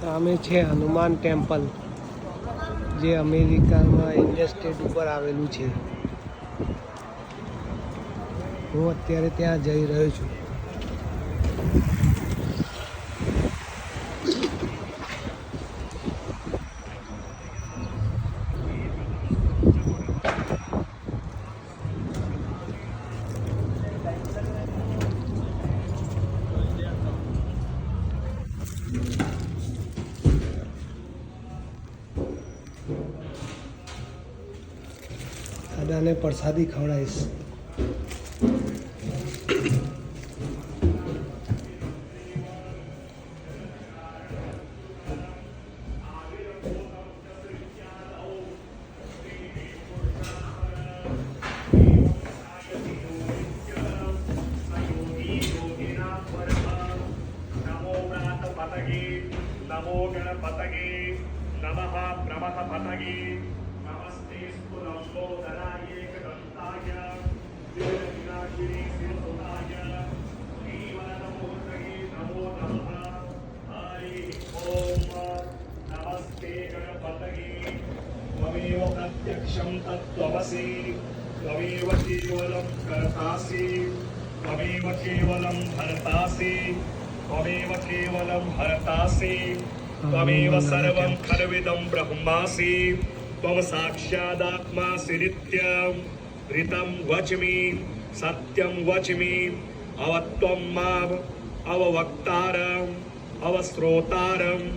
સામે છે હનુમાન ટેમ્પલ, જે અમેરિકામાં ઇન્ડિયા સ્ટેટ ઉપર આવેલું છે. હું અત્યારે ત્યાં જઈ રહ્યો છું. દાદાને પ્રસાદી ખવડાવીશ. नमो गणपतये नमः ब्रह्मः पतये नमस्ते स्फुरम्बोधराय एकदन्ताय वीरविनाशिने शिवसुताय श्रीवरनमोदये नमो नमः हरि ओम नमस्ते गणपतये त्वमेव प्रत्यक्षं तत्त्वमसि त्वमेव केवलं कर्तासि त्वमेव केवलं भर्तासि त्वमेव केवलं हरतासि त्वमेव सर्वं खलविदं ब्रह्मासि त्वं साक्षादात्मासि नित्यं ऋतं वच्मि सत्यं वच्मि अवत्वं माम् अववक्तारम् अवश्रोतारम्